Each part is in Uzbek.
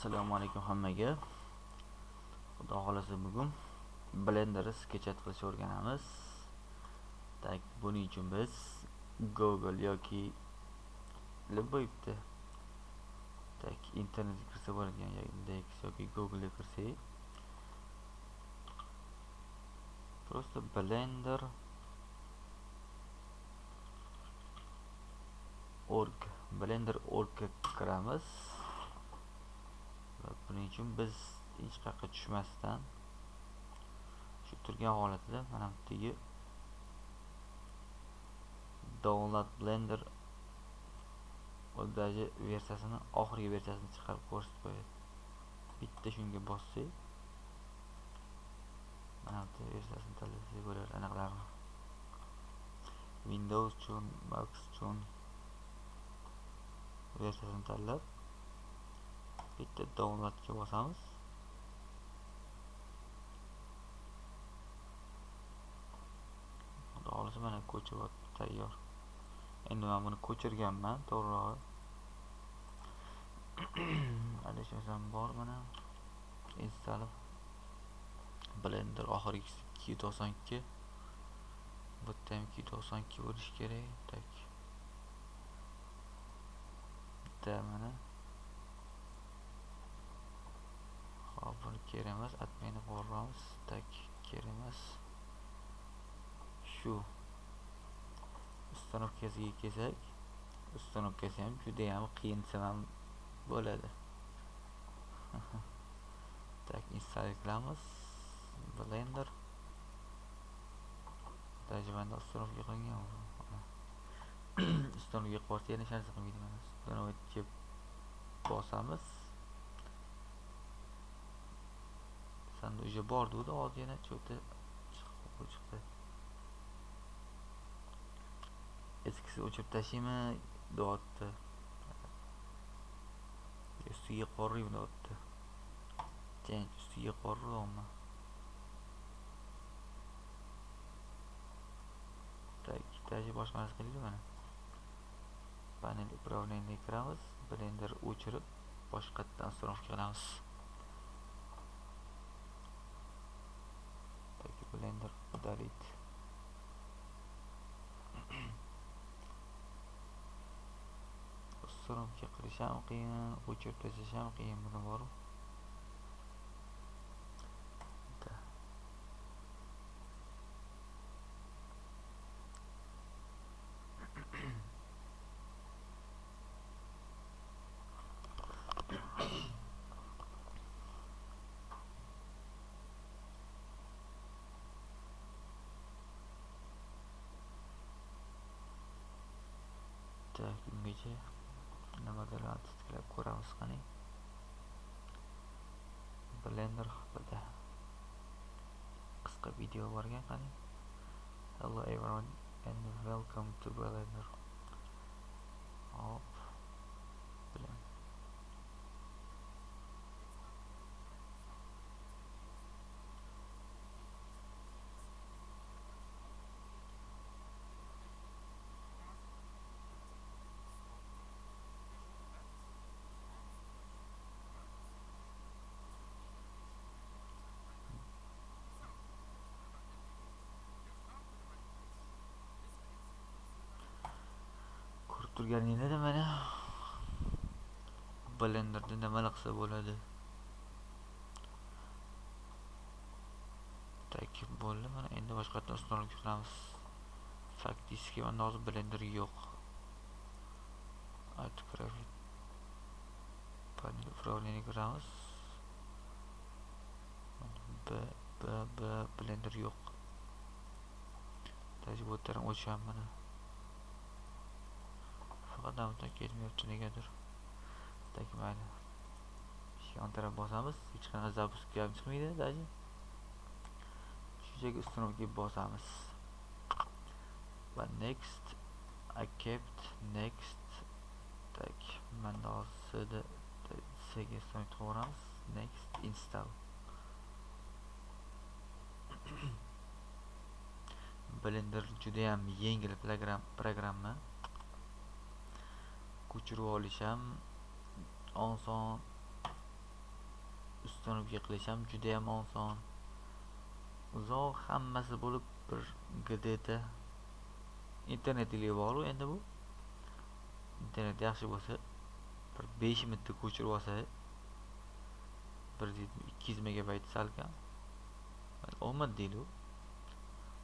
Assalomu alaykum hammaga. Xudo xolasa bugun Blender'ni sketchat qilishni o'rganamiz. Tak, buning uchun biz Google yoki bo'yibdi. Tak, internetga kirsa bo'ladigan Yandex yoki Google ga kirsak, просто Blender.org ga kiramiz. Buning uchun biz hech qayerga tushmasdan shu turgan holatida mana bu yerga download Blender o'dagi versiyasini, oxirgi versiyasini chiqarib ko'rsatib qo'yadi. Bitta shunga bossak, mana bu versiyasini tanlasak bo'ladi. Aniqlarmi? Windows uchun, Mac uchun versiyasini tanlab bitta downloadga bosamiz. Xudo xolasa mana ko'chirib tayyor. Endi men buni ko'chirganman, to'g'rirog'i. Adashmasam bor mana. Install Blender oxirgisi 292. Bu yerda ham 292 bo'lishi kerak. Tak. Bitta mana. Hop, buni kerak emas, adminni qo'ramiz. Tak, kerak emas. Shu ustanovkasiga kelsak, ustanovkasi ham juda ham qiyin desam bo'ladi. Tak, install qilamiz Blender. Tajribanda ustanovka qilingan. Ustanovka qilsa yana hech narsa qilmaydi mana. Ustanovka bosamiz. Sanda уже bordi u da hozir yana cho'ta chiqdi. Eskisi o'chirib tashlaymi deyapti. Ustiga qoraymi deyapti. Change ustiga qoraymi. Tak, taji boshqa narsa qilaylik mana. Panel upravleniyaga kiramiz. Blender o'chirib boshqatdan ustanovka qilamiz. Tak, Blender udalить. Ustanovka qilish ham qiyin, o'chirib tashlash ham qiyin buni bor. Tak, ungacha nimalarni tiklab ko'ramiz qani. Blender haqida qisqa video borgan qani. Hello everyone and welcome to Blender. Hop. Turganingizda mana Blenderda nimalar qilsa bo'ladi. Tak, bo'ldi. Mana endi boshqatdan ustanovka qilamiz. Faktiski menda hozir Blender yo'q. Autography panel upravleniyaga kiramiz. Blender yo'q. Tajribotlarim o'cham mana. Odamdan kelmayapti negadir. Tak, mayli. Yon taraf bosamiz. Hech qanaqa zapuska ham chiqmaydi daji. Shu yerga ustanovka bosamiz. Va next, accept, next. Tak, menda hozir Sega ustanovka qilamiz. Next, install. Blender juda ham yengil programma. Ko'chirib olish ham oson. ustunlikka qilish ham juda ham oson. Uzoq hammasi bo'lib bir GDda internet iloji bor. Endi bu internet yaxshi bo'lsa bir 5 minutda ko'chirib olsa 200 megabayt salkam 10 minut deylik,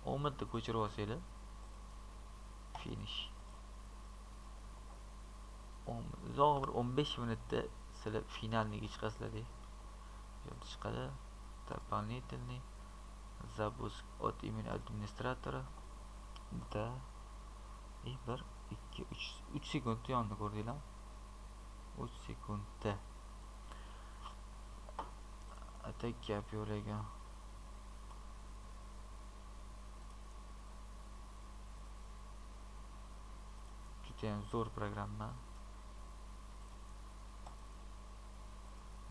10 minutda ko'chirib olsanglar finish. Uzoq bir 15 minutda sizlar finalniga chiqasizlar. Chiqadi. Дополнительный запуск от имени администратора. Да. И 1 2 3 sekund yonni ko'rdinglar. 3 sekundda. Atak gap yo'lagan. Juda ham zo'r programma.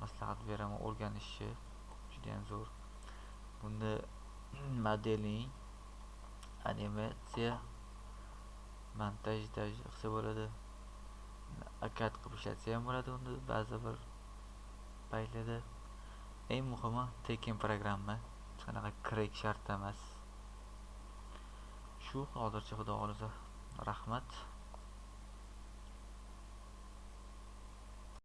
Maslahat beraman, o'rganishi juda ham zo'r. Bunda modeling, animatsiya, montaj qilsa bo'ladi. Akad qilib ishlatsa ham bo'ladi unda ba'zi bir paytlarda. Eng muhimi tekin programma. Hech qanaqa crack shart emas. Shu hozircha xudo xolisa. Rahmat.